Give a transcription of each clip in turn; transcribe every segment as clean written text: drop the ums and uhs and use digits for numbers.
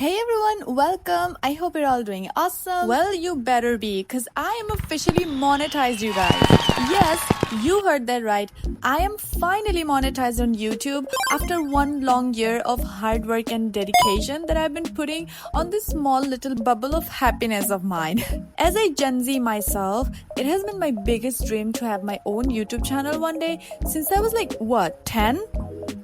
Hey everyone, welcome. I hope you're all doing awesome. Well, you better be, because I am officially monetized, you guys. Yes, you heard that right. I am finally monetized on YouTube after one long year of hard work and dedication that I've been putting on this small little bubble of happiness of mine. As a Gen Z myself, it has been my biggest dream to have my own YouTube channel one day since I was 10?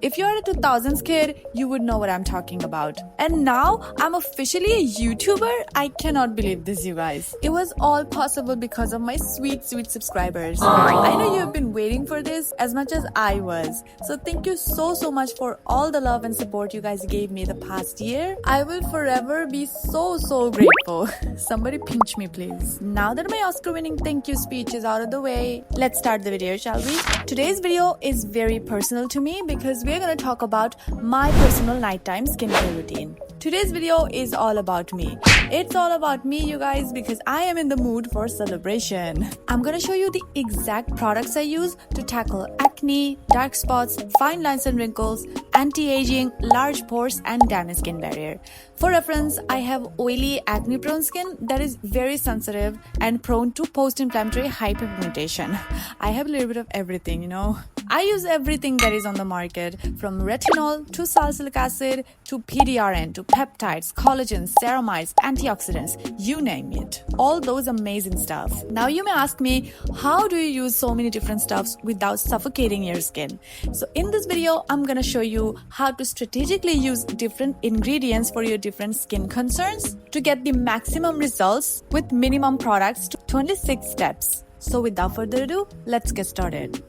If you're a 2000s kid, you would know what I'm talking about. And now, I'm officially a YouTuber? I cannot believe this, you guys. It was all possible because of my sweet subscribers. I know you've been waiting for this as much as I was. So thank you so much for all the love and support you guys gave me the past year. I will forever be so grateful. Somebody pinch me, please. Now that my Oscar-winning thank you speech is out of the way, let's start the video, shall we? Today's video is very personal to me because we're gonna talk about my personal nighttime skincare routine. Today's video is all about me. It's all about me, you guys, because I am in the mood for celebration. I'm gonna show you the exact products I use to tackle acne, dark spots, fine lines and wrinkles, anti-aging, large pores, and damaged skin barrier. For reference, I have oily, acne-prone skin that is very sensitive and prone to post-inflammatory hyperpigmentation. I have a little bit of everything, you know. I use everything that is on the market, from retinol to salicylic acid to pdrn to peptides, collagen, ceramides, antioxidants, you name it. All those amazing stuff. Now you may ask me, how do you use so many different stuffs without suffocating your skin? So in this video, I'm gonna show you how to strategically use different ingredients for your different skin concerns to get the maximum results with minimum products to only 6 steps. So without further ado, let's get started.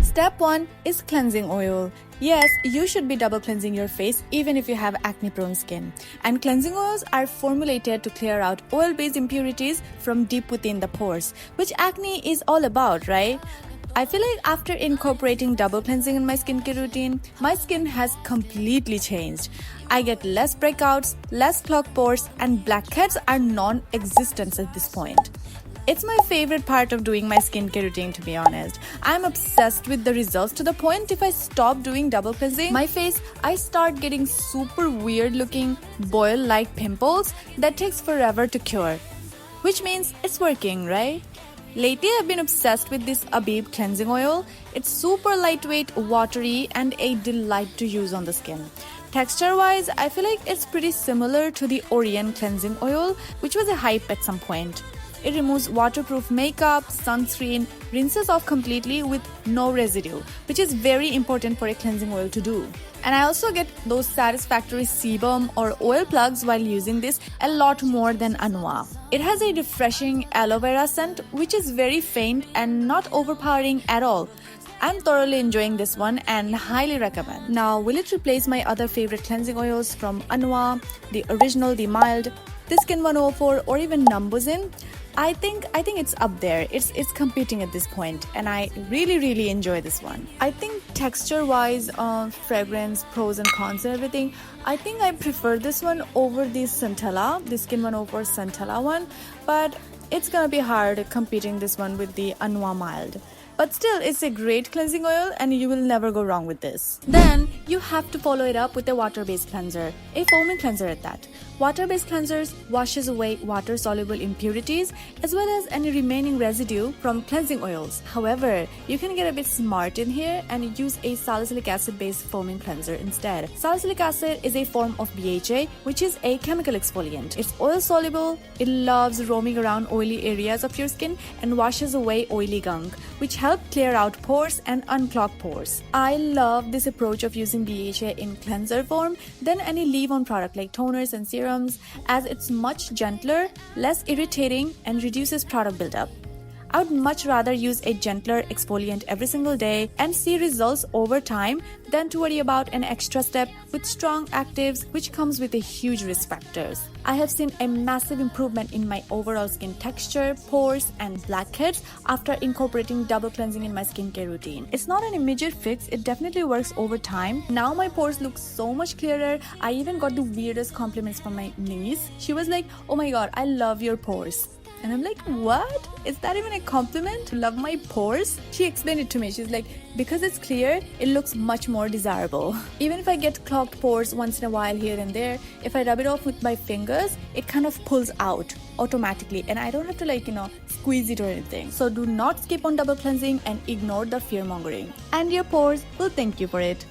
Step 1 is cleansing oil. Yes, you should be double cleansing your face even if you have acne-prone skin. And cleansing oils are formulated to clear out oil-based impurities from deep within the pores, which acne is all about, right? I feel like after incorporating double cleansing in my skincare routine, my skin has completely changed. I get less breakouts, less clogged pores, and blackheads are non-existent at this point. It's my favorite part of doing my skincare routine, to be honest. I'm obsessed with the results to the point if I stop doing double cleansing, my face, I start getting super weird looking boil-like pimples that takes forever to cure. Which means it's working, right? Lately, I've been obsessed with this Abib cleansing oil. It's super lightweight, watery, and a delight to use on the skin. Texture-wise, I feel like it's pretty similar to the Orion cleansing oil, which was a hype at some point. It removes waterproof makeup, sunscreen, rinses off completely with no residue, which is very important for a cleansing oil to do. And I also get those satisfactory sebum or oil plugs while using this a lot more than Anua. It has a refreshing aloe vera scent, which is very faint and not overpowering at all. I'm thoroughly enjoying this one and highly recommend. Now, will it replace my other favorite cleansing oils from Anua, the original, the mild, the Skin 104, or even Numbuzin? I think it's up there. It's competing at this point, and I really enjoy this one. I think texture-wise, fragrance, pros and cons and everything, I think I prefer this one over the Centella, the Skin 104 Centella one, but it's gonna be hard competing this one with the Anua mild. But still, it's a great cleansing oil and you will never go wrong with this. Then, you have to follow it up with a water-based cleanser, a foaming cleanser at that. Water-based cleansers washes away water-soluble impurities as well as any remaining residue from cleansing oils. However, you can get a bit smart in here and use a salicylic acid-based foaming cleanser instead. Salicylic acid is a form of BHA, which is a chemical exfoliant. It's oil-soluble, it loves roaming around oily areas of your skin and washes away oily gunk, which help clear out pores and unclog pores. I love this approach of using BHA in cleanser form than any leave-on product like toners and serums, as it's much gentler, less irritating, and reduces product buildup. I would much rather use a gentler exfoliant every single day and see results over time than to worry about an extra step with strong actives, which comes with a huge risk factors. I have seen a massive improvement in my overall skin texture, pores, and blackheads after incorporating double cleansing in my skincare routine. It's not an immediate fix, it definitely works over time. Now my pores look so much clearer. I even got the weirdest compliments from my niece. She was like, "Oh my god, I love your pores." And I'm like, what? Is that even a compliment? Love my pores? She explained it to me. She's like, because it's clear, it looks much more desirable. Even if I get clogged pores once in a while here and there, if I rub it off with my fingers, it kind of pulls out automatically and I don't have to squeeze it or anything. So do not skip on double cleansing and ignore the fear mongering. And your pores will thank you for it.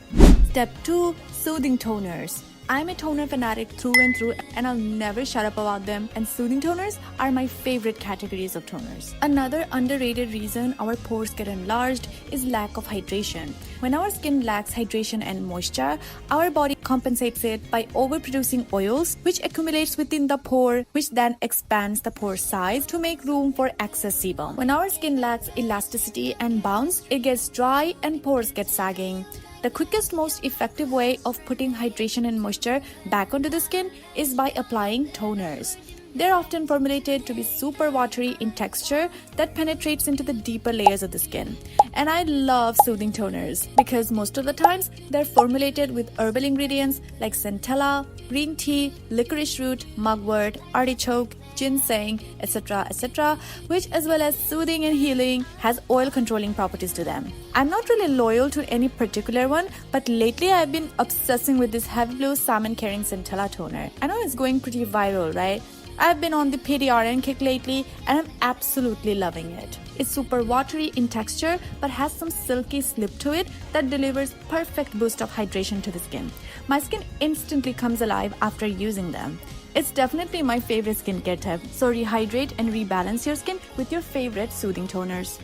Step 2. Soothing toners. I'm a toner fanatic through and through and I'll never shut up about them, and soothing toners are my favorite categories of toners. Another underrated reason our pores get enlarged is lack of hydration. When our skin lacks hydration and moisture, our body compensates it by overproducing oils which accumulates within the pore, which then expands the pore size to make room for excess sebum. When our skin lacks elasticity and bounce, it gets dry and pores get sagging. The quickest, most effective way of putting hydration and moisture back onto the skin is by applying toners. They're often formulated to be super watery in texture that penetrates into the deeper layers of the skin. And I love soothing toners because most of the times they're formulated with herbal ingredients like Centella, green tea, licorice root, mugwort, artichoke, ginseng, etc., which as well as soothing and healing has oil controlling properties to them. I'm not really loyal to any particular one, but lately I've been obsessing with this Heveblue Salmon Caring Centella toner. I know it's going pretty viral, right? I've been on the pdrn kick lately and I'm absolutely loving it. It's super watery in texture but has some silky slip to it that delivers perfect boost of hydration to the skin. My skin instantly comes alive after using them. It's definitely my favorite skincare tip, so rehydrate and rebalance your skin with your favorite soothing toners.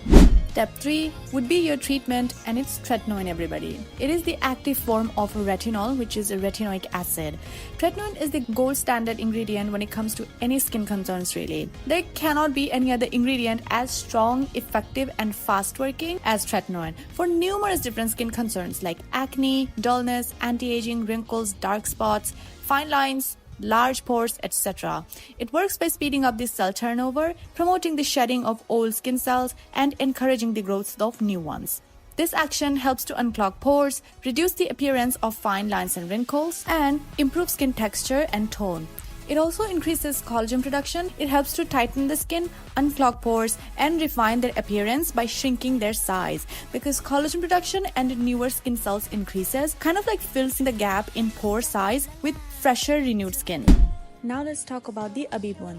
Step 3 would be your treatment, and it's tretinoin, everybody. It is the active form of retinol, which is a retinoic acid. Tretinoin is the gold standard ingredient when it comes to any skin concerns, really. There cannot be any other ingredient as strong, effective, and fast working as tretinoin for numerous different skin concerns like acne, dullness, anti-aging, wrinkles, dark spots, fine lines, large pores, etc. It works by speeding up the cell turnover, promoting the shedding of old skin cells, and encouraging the growth of new ones. This action helps to unclog pores, reduce the appearance of fine lines and wrinkles, and improve skin texture and tone. It also increases collagen production. It helps to tighten the skin, unclog pores, and refine their appearance by shrinking their size. Because collagen production and newer skin cells increases, kind of like fills in the gap in pore size with fresher, renewed skin. Now let's talk about the Abib one.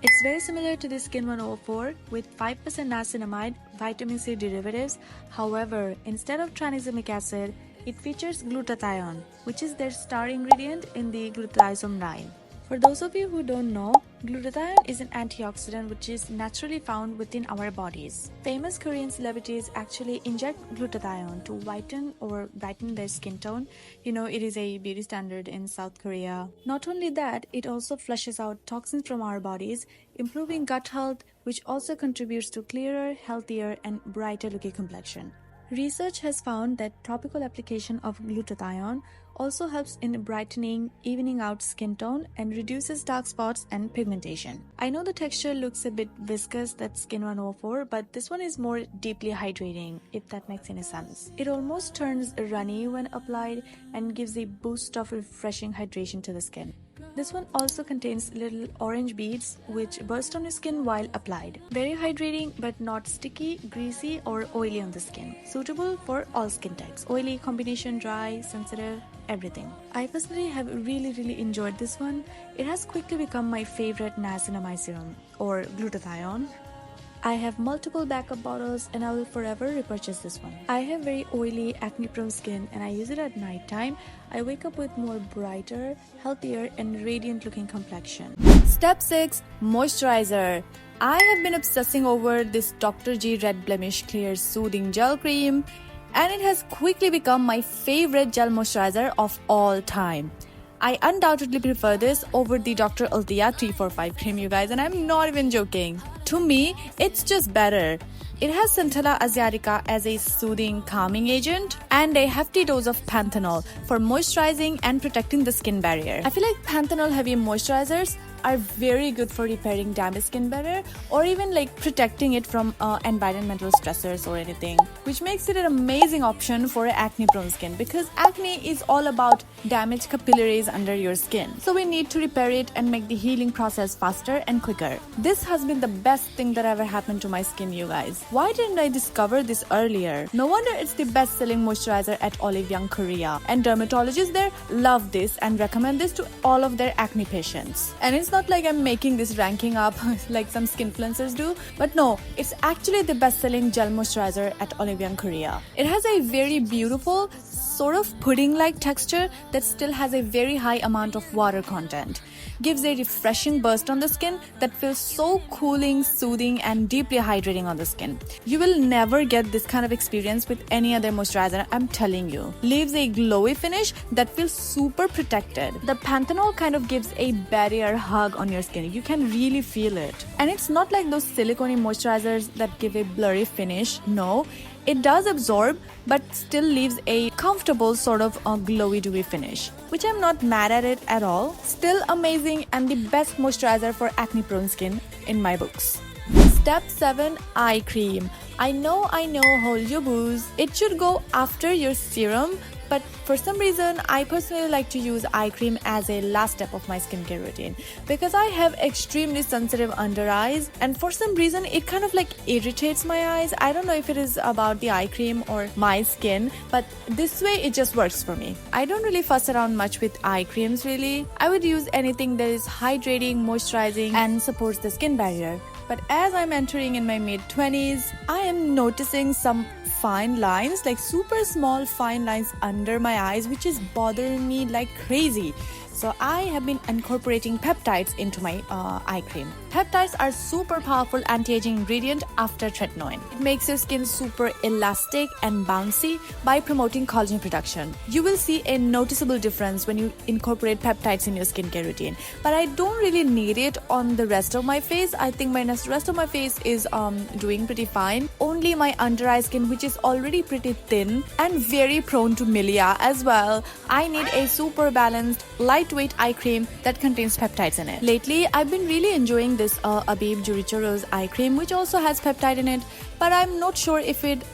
It's very similar to the Skin 104 with 5% niacinamide, vitamin C derivatives. However, instead of tranexamic acid, it features glutathione, which is their star ingredient in the Glutathiosome line. For those of you who don't know, glutathione is an antioxidant which is naturally found within our bodies. Famous Korean celebrities actually inject glutathione to whiten or brighten their skin tone. It is a beauty standard in South Korea. Not only that, it also flushes out toxins from our bodies, improving gut health, which also contributes to clearer, healthier, and brighter looking complexion. Research has found that topical application of glutathione also helps in brightening, evening out skin tone, and reduces dark spots and pigmentation. I know the texture looks a bit viscous, that's Skin 104, but this one is more deeply hydrating, if that makes any sense. It almost turns runny when applied and gives a boost of refreshing hydration to the skin. This one also contains little orange beads which burst on your skin while applied. Very hydrating but not sticky, greasy, or oily on the skin. Suitable for all skin types. Oily, combination, dry, sensitive, everything. I personally have really enjoyed this one. It has quickly become my favorite niacinamide serum or glutathione. I have multiple backup bottles and I will forever repurchase this one. I have very oily, acne-prone skin and I use it at night time. I wake up with more brighter, healthier, and radiant looking complexion. Step 6. Moisturizer. I have been obsessing over this Dr.G Red Blemish Clear Soothing Gel Cream, and it has quickly become my favorite gel moisturizer of all time. I undoubtedly prefer this over the Dr. Ultia 345 cream, you guys, and I'm not even joking. To me, it's just better. It has Centella asiatica as a soothing, calming agent and a hefty dose of panthenol for moisturizing and protecting the skin barrier. I feel like panthenol heavy moisturizers are very good for repairing damaged skin better, or even like protecting it from environmental stressors or anything, which makes it an amazing option for acne prone skin, because acne is all about damaged capillaries under your skin. So we need to repair it and make the healing process faster and quicker. This has been the best thing that ever happened to my skin, you guys. Why didn't I discover this earlier? No wonder it's the best selling moisturizer at Olive Young Korea, and dermatologists there love this and recommend this to all of their acne patients. And it's not like I'm making this ranking up like some skin influencers do, but no, it's actually the best selling gel moisturizer at Olive Young Korea. It has a very beautiful sort of pudding-like texture that still has a very high amount of water content. Gives a refreshing burst on the skin that feels so cooling, soothing, and deeply hydrating on the skin. You will never get this kind of experience with any other moisturizer, I'm telling you. Leaves a glowy finish that feels super protected. The panthenol kind of gives a barrier hug on your skin. You can really feel it. And it's not like those silicone moisturizers that give a blurry finish. No, it does absorb, but still leaves a comfortable sort of glowy dewy finish, which I'm not mad at it at all. Still amazing and the best moisturizer for acne prone skin in my books. Step 7, eye cream. I know, hold your booze. It should go after your serum, but for some reason I personally like to use eye cream as a last step of my skincare routine, because I have extremely sensitive under eyes, and for some reason it kind of like irritates my eyes. I don't know if it is about the eye cream or my skin, but this way it just works for me. I don't really fuss around much with eye creams really. I would use anything that is hydrating, moisturizing, and supports the skin barrier. But as I'm entering in my mid-20s, I am noticing some fine lines, like super small fine lines under my eyes, which is bothering me like crazy. So I have been incorporating peptides into my eye cream. Peptides are super powerful anti-aging ingredient after tretinoin. It makes your skin super elastic and bouncy by promoting collagen production. You will see a noticeable difference when you incorporate peptides in your skincare routine. But I don't really need it on the rest of my face. I think my rest of my face is doing pretty fine. Only my under eye skin, which is already pretty thin and very prone to milia as well, I need a super balanced, lightweight eye cream that contains peptides in it. Lately, I've been really enjoying this Abib Juricho Rose eye cream, which also has peptide in it, but I'm not sure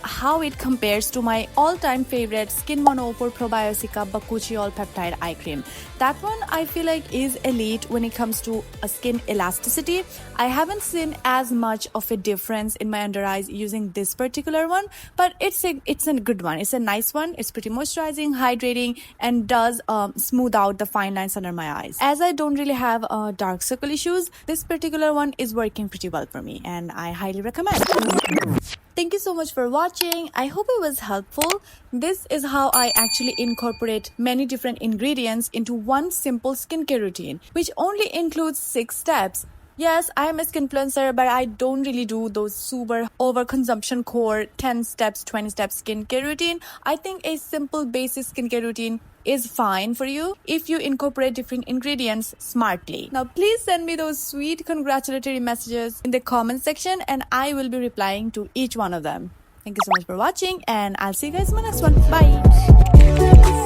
how it compares to my all-time favorite Skin 104 Probiotica Bakuchi All Peptide eye cream. That one I feel like is elite when it comes to a skin elasticity. I haven't seen as much of a difference in my under eyes using this particular one, but it's a good one. It's a nice one. It's pretty moisturizing, hydrating, and does smooth out the fine lines under my eyes. As I don't really have dark circle issues, this particular one is working pretty well for me, and I highly recommend. Thank you so much for watching. I hope it was helpful. This is how I actually incorporate many different ingredients into one simple skincare routine, which only includes 6 steps. Yes, I am a skin influencer, but I don't really do those super overconsumption core 10 steps, 20 steps skincare routine. I think a simple basic skincare routine is fine for you if you incorporate different ingredients smartly. Now, please send me those sweet congratulatory messages in the comment section, and I will be replying to each one of them. Thank you so much for watching, and I'll see you guys in my next one. Bye.